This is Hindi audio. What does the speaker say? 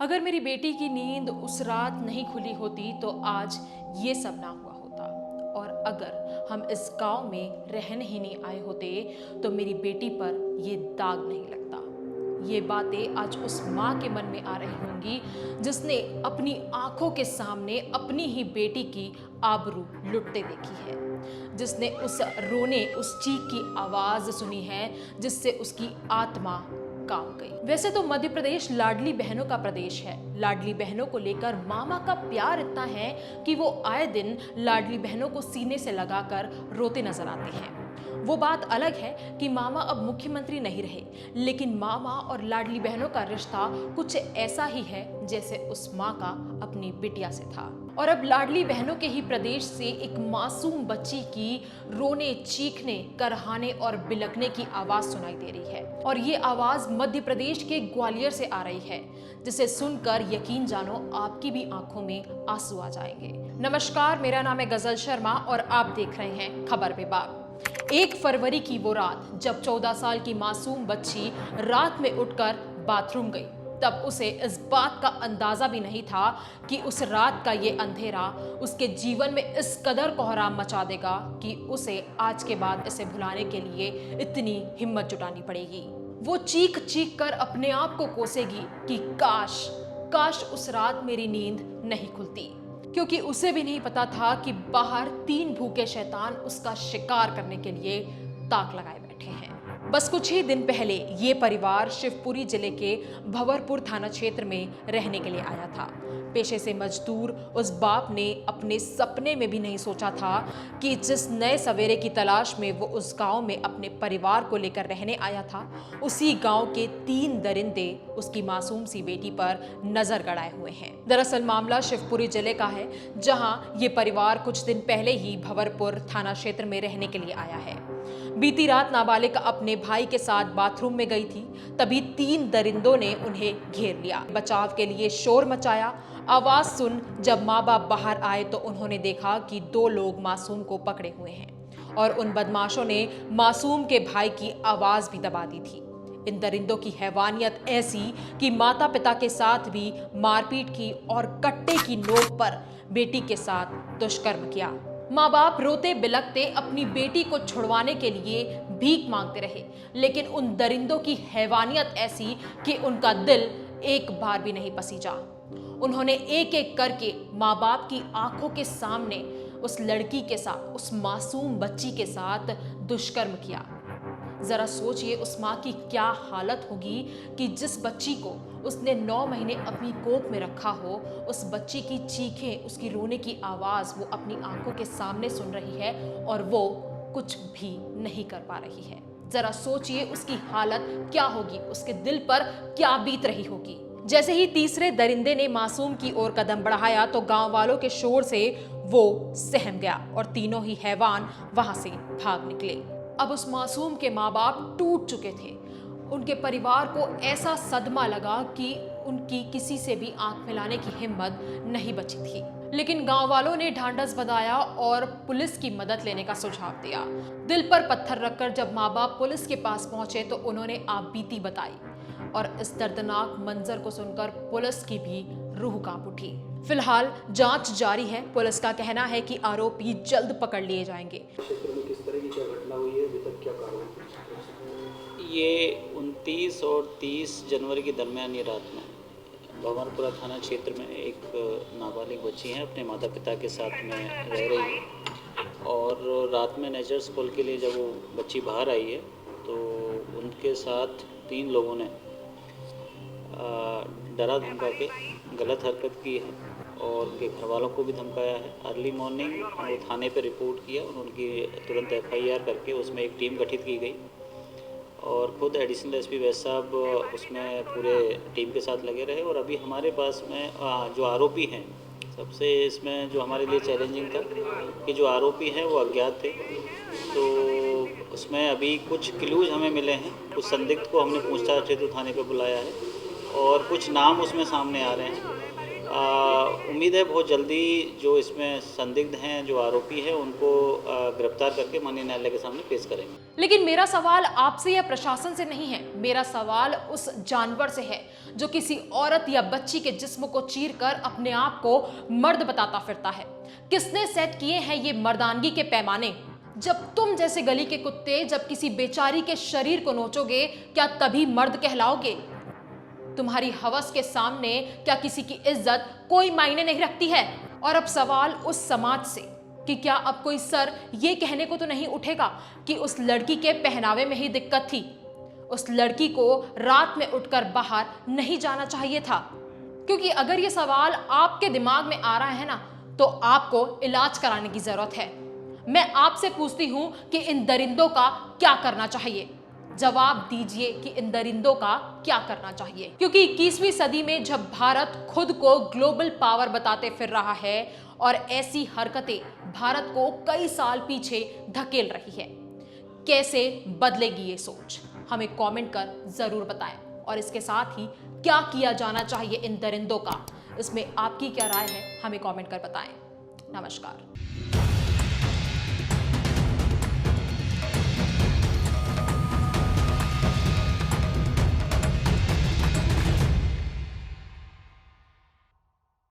अगर मेरी बेटी की नींद उस रात नहीं खुली होती तो आज ये सब ना हुआ होता। और अगर हम इस गांव में रहने ही नहीं आए होते तो मेरी बेटी पर ये दाग नहीं लगता। ये बातें आज उस माँ के मन में आ रही होंगी जिसने अपनी आंखों के सामने अपनी ही बेटी की आबरू लुटते देखी है, जिसने उस रोने, उस चीख की आवाज सुनी है जिससे उसकी आत्मा कांप गई। वैसे तो मध्य प्रदेश लाडली बहनों का प्रदेश है। लाडली बहनों को लेकर मामा का प्यार इतना है कि वो आए दिन लाडली बहनों को सीने से लगाकर रोते नजर आते हैं। वो बात अलग है कि मामा अब मुख्यमंत्री नहीं रहे, लेकिन मामा और लाडली बहनों का रिश्ता कुछ ऐसा ही है जैसे उस माँ का अपनी बिटिया से था। और अब लाडली बहनों के ही प्रदेश से एक मासूम बच्ची की रोने, चीखने, करहाने और बिलखने की आवाज सुनाई दे रही है। और ये आवाज मध्य प्रदेश के ग्वालियर से आ रही है, जिसे सुनकर यकीन जानो आपकी भी आंखों में आंसू आ जाएंगे। नमस्कार, मेरा नाम है गजल शर्मा और आप देख रहे हैं खबर विभाग। 1 फरवरी की वो रात जब 14 साल की मासूम बच्ची रात में उठकर बाथरूम गई, तब उसे इस बात का अंदाजा भी नहीं था कि उस रात का ये अंधेरा उसके जीवन में इस कदर कोहराम मचा देगा कि उसे आज के बाद इसे भुलाने के लिए इतनी हिम्मत जुटानी पड़ेगी। वो चीख चीख कर अपने आप को कोसेगी कि काश काश उस रात मेरी नींद नहीं खुलती, क्योंकि उसे भी नहीं पता था कि बाहर 3 भूखे शैतान उसका शिकार करने के लिए ताक लगाए बैठे हैं। बस कुछ ही दिन पहले ये परिवार शिवपुरी जिले के भंवरपुर थाना क्षेत्र में रहने के लिए आया था। पेशे से मजदूर उस बाप ने अपने सपने में भी नहीं सोचा था कि जिस नए सवेरे की तलाश में वो उस गांव में अपने परिवार को लेकर रहने आया था, उसी गांव के 3 दरिंदे उसकी मासूम सी बेटी पर नजर गड़ाए हुए हैं। दरअसल मामला शिवपुरी जिले का है, जहां ये परिवार कुछ दिन पहले ही भंवरपुर थाना क्षेत्र में रहने के लिए आया है। बीती रात नाबालिग अपने भाई के साथ बाथरूम में गई थी, तभी 3 दरिंदों ने उन्हें घेर लिया। बचाव के लिए शोर मचाया। आवाज सुन जब माँ बाप बाहर आए तो उन्होंने देखा कि 2 लोग मासूम को पकड़े हुए हैं और उन बदमाशों ने मासूम के भाई की आवाज भी दबा दी थी। इन दरिंदों की हैवानियत ऐसी कि माता पिता के साथ भी मारपीट की और कट्टे की नोक पर बेटी के साथ दुष्कर्म किया। माँ बाप रोते बिलखते अपनी बेटी को छुड़वाने के लिए भीख मांगते रहे, लेकिन उन दरिंदों की हैवानियत ऐसी कि उनका दिल एक बार भी नहीं पसीजा। उन्होंने एक एक करके माँ बाप की आंखों के सामने उस लड़की के साथ, उस मासूम बच्ची के साथ दुष्कर्म किया। जरा सोचिए उस माँ की क्या हालत होगी कि जिस बच्ची को उसने 9 महीने अपनी कोख में रखा हो, उस बच्ची की चीखें, उसकी रोने की आवाज वो अपनी आंखों के सामने सुन रही है और वो कुछ भी नहीं कर पा रही है। जरा सोचिए उसकी हालत क्या होगी, उसके दिल पर क्या बीत रही होगी। जैसे ही तीसरे दरिंदे ने मासूम की ओर कदम बढ़ाया तो गांव वालों के शोर से वो सहम गया और तीनों ही हैवान वहां से भाग निकले। अब उस मासूम के माँ बाप टूट चुके थे। उनके परिवार को ऐसा सदमा लगा कि उनकी किसी से भी आंख मिलाने की हिम्मत नहीं बची थी। लेकिन गांव वालों ने ढांढस बंधाया और पुलिस की मदद लेने का सुझाव दिया। दिल पर पत्थर रखकर जब माँ बाप पुलिस के पास पहुंचे तो उन्होंने आपबीती बताई और इस दर्दनाक मंजर को सुनकर पुलिस की भी रूह कांप उठी। फिलहाल जांच जारी है। पुलिस का कहना है कि आरोपी जल्द पकड़ लिए जाएंगे। क्षेत्र में किस तरह की क्या घटना हुई है, अभी तक क्या कार्रवाई? ये 29 और 30 जनवरी के दरमियान ये रात में भंवरपुरा थाना क्षेत्र में एक नाबालिग बच्ची है, अपने माता पिता के साथ में रह रही है और रात में नेचर्स खोल के लिए जब वो बच्ची बाहर आई है तो उनके साथ 3 लोगों ने डरा धमका के गलत हरकत की है और उनके घर वालों को भी धमकाया है। अर्ली मॉर्निंग वो थाने पे रिपोर्ट किया और उनकी तुरंत FIR करके उसमें एक टीम गठित की गई और खुद एडिशनल SP वैस साहब उसमें पूरे टीम के साथ लगे रहे। और अभी हमारे पास में जो आरोपी हैं, सबसे इसमें जो हमारे लिए चैलेंजिंग था कि जो आरोपी हैं वो अज्ञात थे, तो उसमें अभी कुछ क्लूज हमें मिले हैं। कुछ संदिग्ध को हमने पूछताछ हेतु थाने पे बुलाया है और कुछ नाम उसमें सामने आ रहे हैं उम्मीद है बहुत जल्दी जो इसमें संदिग्ध हैं, जो आरोपी हैं, उनको गिरफ्तार करके माननीय न्यायालय के सामने पेश करेंगे। लेकिन मेरा सवाल आपसे या प्रशासन से नहीं है, मेरा सवाल उस जानवर से है जो किसी औरत या बच्ची के जिस्म को चीरकर अपने आप को मर्द बताता फिरता है। किसने सेट किए हैं ये मर्दानगी के पैमाने? जब तुम जैसे गली के कुत्ते जब किसी बेचारी के शरीर को नोचोगे, क्या तभी मर्द कहलाओगे? तुम्हारी हवस के सामने क्या किसी की इज्जत कोई मायने नहीं रखती है? और अब सवाल उस समाज से कि क्या अब कोई सर ये कहने को तो नहीं उठेगा कि उस लड़की के पहनावे में ही दिक्कत थी, उस लड़की को रात में उठकर बाहर नहीं जाना चाहिए था? क्योंकि अगर ये सवाल आपके दिमाग में आ रहा है ना, तो आपको इलाज कराने की जरूरत है। मैं आपसे पूछती हूं कि इन दरिंदों का क्या करना चाहिए? जवाब दीजिए कि इन दरिंदों का क्या करना चाहिए। क्योंकि 21वीं सदी में जब भारत खुद को ग्लोबल पावर बताते फिर रहा है और ऐसी हरकतें भारत को कई साल पीछे धकेल रही है, कैसे बदलेगी ये सोच? हमें कमेंट कर जरूर बताएं। और इसके साथ ही क्या किया जाना चाहिए इन दरिंदों का, इसमें आपकी क्या राय है, हमें कमेंट कर बताएं। नमस्कार।